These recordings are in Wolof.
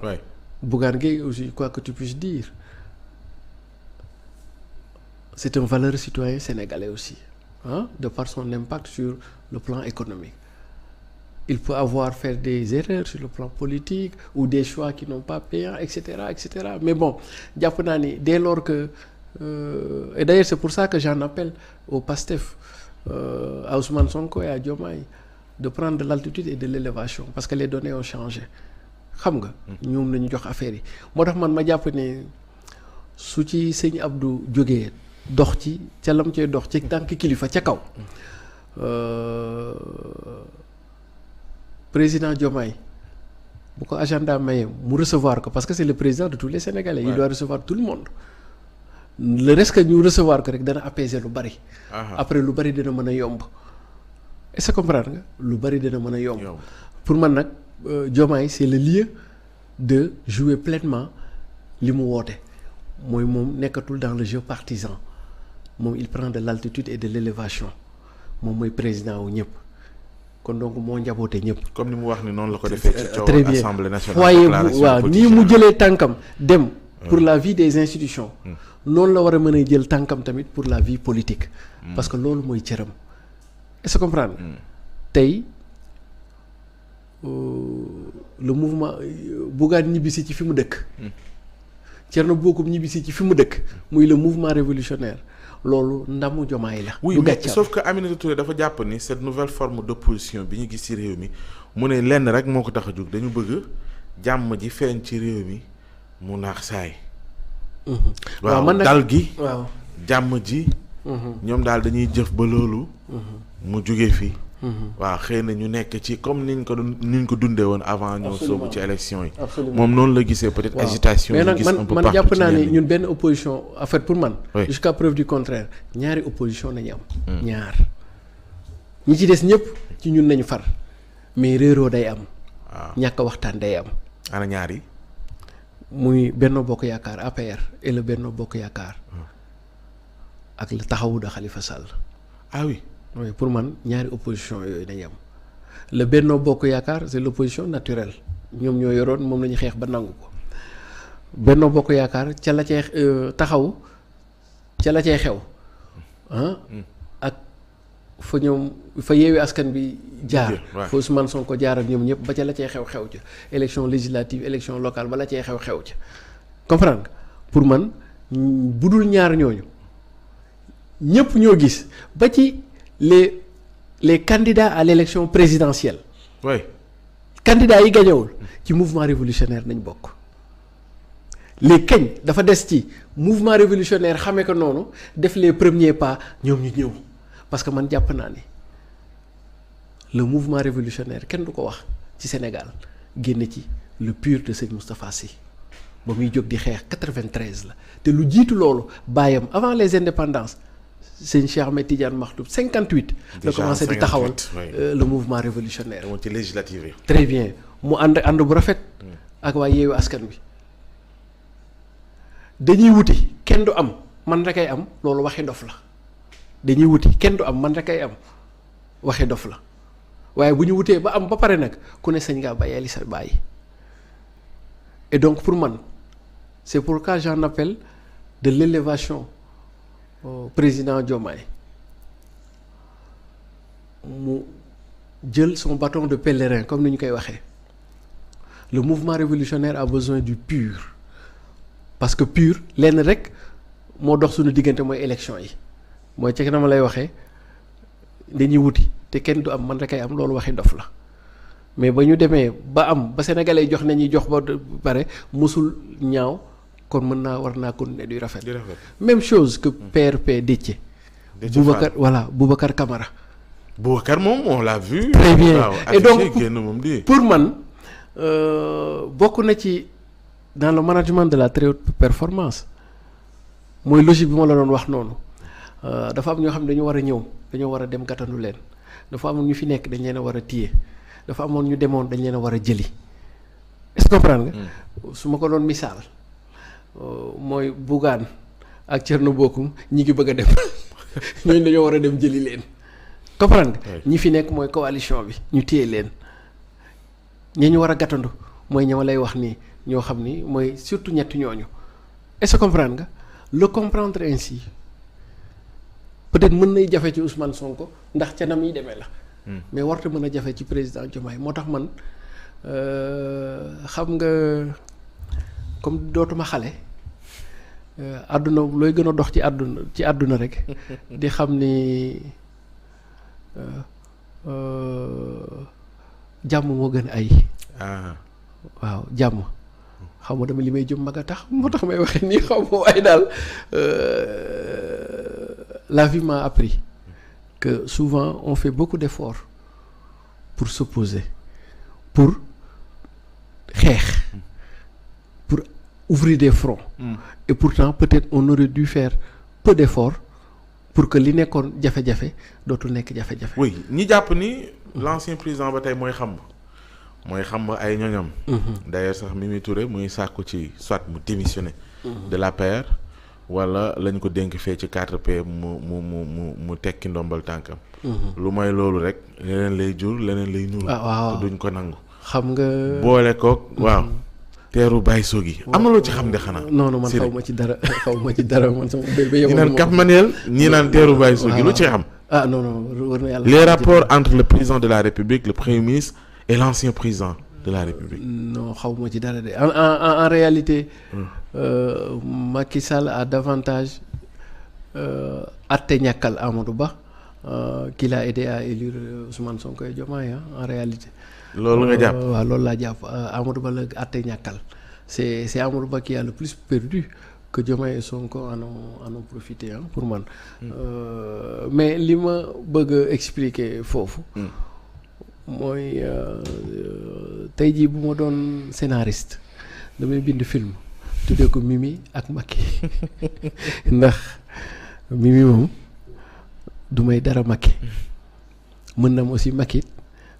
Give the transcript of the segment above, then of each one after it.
Ouais. Bougane Gueye aussi, quoi que tu puisses dire, c'est un valeur citoyen sénégalais aussi, hein, de par son impact sur le plan économique. Il peut avoir fait des erreurs sur le plan politique ou des choix qui n'ont pas payé, etc., etc. Mais bon, jàpp naa ni dès lors que et d'ailleurs c'est pour ça que j'en appelle au PASTEF, à Ousmane Sonko et à Diomaye, de prendre de l'altitude et de l'élévation parce que les données ont changé. Xam nga ñoom nañu jox affaire yi moo tax man ma jàpp ne su ci sëñ Abdou jógee dox ci ca lam cay dox ci tànk kilifa ca kaw président Diomaye bu ko agenda maye mu recevoir ko parce que c'est le président de tous les Sénégalais. Il doit recevoir tout le monde. Le reste que ñu recevoir ko rek dana apaiser lu bari. Après lu bari dina mën a yomb. Est-ce que comprendre nga lu bari dina mën a yomb. Pour man nag Diomaye c'est le lieu de jouer pleinement li mu woote mooy moom nekkatul dans le jeu partisan moom il prend de l'altitude et de l'élévation moom mooy président wu ñëpp kon donc moo njaboote ñëpp. comme ni mu wax ni noonu la ko defee ci coow très bien assemblée nationale. waaw nii mu jëlee tànkam dem pour la vie des institutions. noonu la war a mën a jël tànkam tamit pour la vie politique. parce que loolu mooy cëram. est-ce que comprendre tey le mouvement Bougane ñibbisi ci fi mu dëkk. Thierno Bocoum ñibbisi ci fi mu dëkk. muy le mouvement révolutionnaire loolu ndamu Diomaye la. oui mais sauf que Aminata Touré dafa jàpp ni cette nouvelle forme d'opposition bi ñu gis ci réew mi mu ne lenn rek moo ko tax a jóg dañu bëgg jàmm ji feeñ ci réew mi mu naax saay. waaw man nag dal gi. waaw jàmm ji. ñoom daal dañuy jëf ba loolu. mu jóge fi. waaw xëy na ñu nekk ci comme niñ ko dundee woon avant ñoo soobu ci élection yi. moom noonu la gisee peut-être agitation. mais nag gis un peu man partout jàpp naa ci ni ñenn ñun benn opposition en fait pour man. Oui. jusqu'à preuve du contraire ñaari opposition nañu am. ñaar ñi ci des ñëpp ci ñun nañu far mais réeroo day am. waaw ñàkk a waxtaan day am. ana ñaar yi. muy Benno Bokk Yaakaar APR et le Benno Bokk Yaakaar ak le Taxawu de Khalifa Sall. ah oui. oui pour man ñaari opposition yooyu dañu am le Benno Bokk Yaakaar c'est l'opposition naturelle ñoom ñoo yoroon moom la ñu xeex ba nangu ko Benno Bokk Yaakaar ca la cay taxaw ca la cay xew ak fa ñoom fa Yewwi Askan Bi jaar fa Ousmane Sonko jaar ak ñoom ñëpp ba ca la cay xew ca élection législative élection locale ba la cay xew ca comprendre nga pour man bu dul ñaar ñooñu ñëpp ñoo gis ba ci les candidats à l'élection présidentielle. oui. candidats yi gañewul ci mouvement révolutionnaire nañ bokk les kañ dafa des ci mouvement révolutionnaire xamee ko noonu def les premiers pas ñoom ñu ñëw parce que man jàpp naa ni le mouvement révolutionnaire kenn du ko wax ci Sénégal génne ci le pur de Serigne Moustapha Sy ba muy jóg di xeex 93 la te lu jiitu loolu baayam avant les indépendances sëñ Cheikh Ahmed Tidiane Maktoum 58. la commencé di taxawal le mouvement révolutionnaire. moom ci législative yi. très bien mu ànd bu rafet. ak waa Yewwi Askan Wi. dañuy wuti kenn du am man rekay am loolu waxi dof la dañuy wuti kenn du am man rekay am waxi dof la waaye bu ñu wutee ba am ba pare nag ku ne sañ ngaa bàyyi li sa bàyyi. et donc pour man c'est pourquoi j'en appelle de l'élévation président Diomaye mu jël son bâton de pèlerin comme ni ñu koy waxee le mouvement révolutionnaire a besoin du pur parce que pur lenn rek moo dox suñu diggante mooy élection yi mooy ci na ma lay waxee dañuy wuti te kenn du am man rek ay am loolu waxi dof la mais ba ñu demee ba am ba sénégalais jox nañuy jox ba pare musul ñaaw kon mën naa war naa continuer du rafet. même chose que PRP Déthié. Boubacar voilà Boubacar Camara. Boubacar moom on l'a vu. très bien et donc pour man bokk na ci dans le management de la très haute performance mooy logique bi ma la doon wax noonu dafa am ñoo xam ne dañu war a ñëw dañoo war a dem gàttandu leen dafa am ñu fi nekk dañ leen a war a téye dafa amoon ñu demoon dañ leen a war a jëli est-ce que comprendre nga. su ma ko doon misaal. mooy Bougane ak Thierno Bocoum ñi ngi bëgg a dem ñooñu dañoo war a dem jëli leen comprendre nga ñi fi nekk mooy coalition bi ñu téye leen ñi ñu war a gàttandu mooy ñama lay wax nii ñoo xam ni mooy surtout ñetti ñooñu est-ce que comprendre nga le comprendre ainsi peut-être mën nay jafe ci Ousmane Sonko ndax ca na muy demee la. mais warta mën a jafe ci président Diomaye moo tax man xam nga comme dootuma xale àdduna looy gën a dox ci àdduna rek di xam ni jàmm moo gën ay. waaw jàmm xaw ma dama li may jëm mag a tax moo tax may waxee nii xaw ma waaye daal la vie m'a appris que souvent on fait beaucoup d'efforts pour s'opposer pour xeex pour ouvrir des fronts et pourtant peut-être on aurait dû faire peu d'efforts pour que li nekkoon jafe-jafe dootul nekk jafe-jafe. oui ñi jàpp ni l'ancien président ba tey mooy xam ay ñoñam. d'ailleurs sax Mimi Touré muy sàkku ci soit mu démissionner de l'APR wala lañ ko dénk fee ci 4P mu tekki ndombal tànkam. lu mooy loolu rek leneen lay jur leneen lay nuru. waaw te duñ ko nangu. xam nga boole koog waaw. teeru Baye Sogui am na loo ci xam de xanaa. non man xaw ma ci dara man sama bébé ñi naan Cap Manuel ñi naan teeru Baye Sogui lu ci xam. non war na yàlla. les rapports entre le président de la République le premier ministre et l'ancien président de la République. non xaw ma ci dara de en réalité. Macky Sall a davantage atte ñàkkal Amadou Ba qu'il a aidé à élire Ousmane Sonko et Diomaye en réalité. loolu nga jàpp waaw loolu laa jàpp Amadou Ba la atte ñàkkal c'est Amadou Ba qui a le plus perdu que Diomaye et Sonko en ont profité pour man. mais li ma bëgg a expliquer foofu. mooy tey jii bu ma doon scénariste damay bind film tuddee ko Mimi ak Macky ndax Mimi moom du may dara Macky mën na ma aussi Macky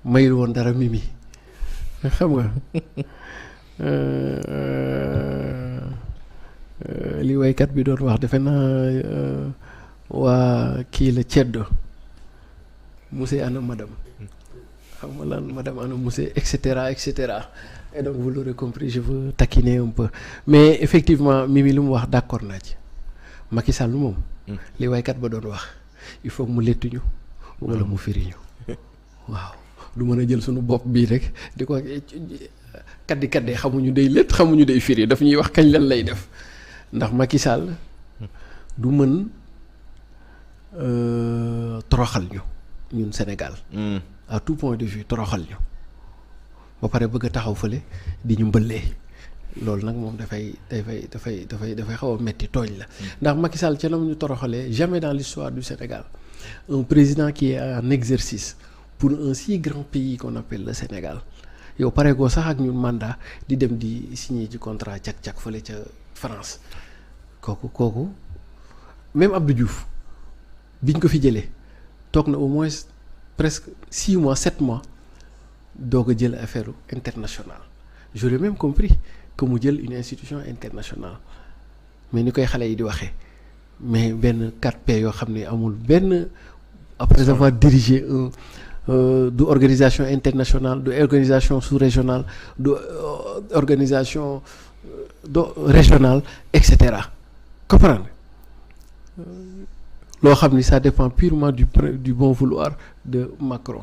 mayul woon dara Mimi xam nga li waykat bi doon wax defe naa waa kii la ceddo monsieur ana madame xam nga lan madame ana monsieur et cetera et donc vous l'aurez compris je veux taquiner un peu mais effectivement Mimi lu mu wax d'accord naa ci Macky Sall moom li waykat ba doon wax il faut mu lettuñu wala mu firiñu waaw lu mën a jël suñu bopp bii rek di ko kaddi xamuñu day létt xamuñu day firi daf ñuy wax kañ lan lay def ndax Macky Sall du mën toroxal ñu ñun Sénégal à tout point de vue toroxal ñu ba pare bëgg a taxaw fële di ñu mbëllee loolu nag moom dafay xaw a metti tooñ la ndax Macky Sall ca nam ñu toroxalee jamais dans l'histoire du Sénégal un président qui est en exercice pour un si grand pays qu'on appelle le Sénégal yow pare goo sax ak ñun mandat di dem di signer ci contrat cak-cak fële ca France kooku même Abdou Diouf biñ ko fi jëlee toog na au moins presque 6 mois 7 mois doog a jël affaire internationale j'aurais même compris que mu jël une institution internationale mais ni koy xale yi di waxee mais benn 4P yoo xam ne amul benn après avoir dirigé du organisation internationale du organisation sous-régionale du organisation régionale et cetera comprendre loo xam ni ça dépend purement du bon vouloir de Macron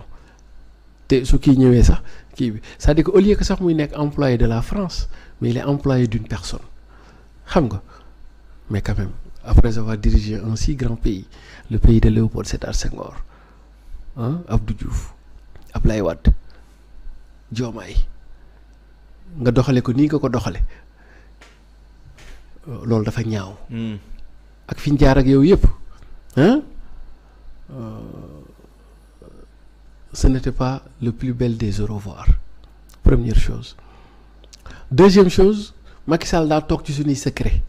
te su kii ñëwee sax kii bi c'est-à-dire que au lieu que sax muy nekk employé de la France mais il est employé d'une personne xam nga mais quand même après avoir dirigé un si grand pays le pays de Léopold Sédar Senghor Abdou Diouf Ablaye Wade Diomaye nga doxale ko nii nga ko doxale loolu dafa ñaaw ak fi ñu jaar ak yow yëpp ce n'était pas le plus bel des au revoir première chose deuxième chose Macky Sall daa toog ci suñuy secret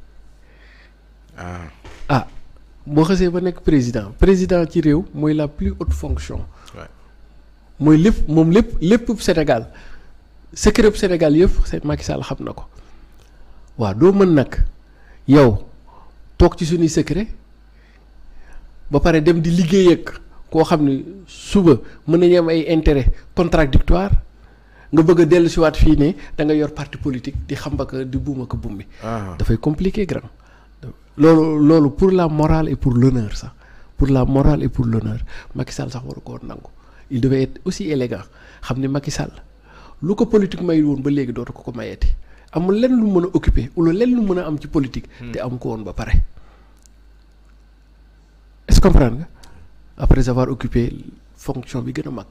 boo xasee ba nekk président ci réew mooy la plus haute fonction mooy lépp Sénégal secret bu Sénégal yëpp c'est Macky Sall xam na ko waaw doo mën nag yow toog ci suñuy secret ba pare dem di liggéey ak koo xam ni suba mën nañu am ay intérêt contradictoire nga bëgg a dellu si waat fii ne da nga yor parti politique di xam ba di buuma ko bumbi dafay compliqué grand loolu pour la morale et pour l'honneur sax pour la morale et pour l'honneur Macky Sall sax waru ko woon nangu il devait être aussi élégant xam ne Macky Sall lu ko politique may woon ba léegi dootu ko mayeeti amul lenn lu mën a occuper wala lenn lu mën a am ci politique te am ko woon ba pare est-ce que comprendre nga après avoir occupé fonction bi gën a mag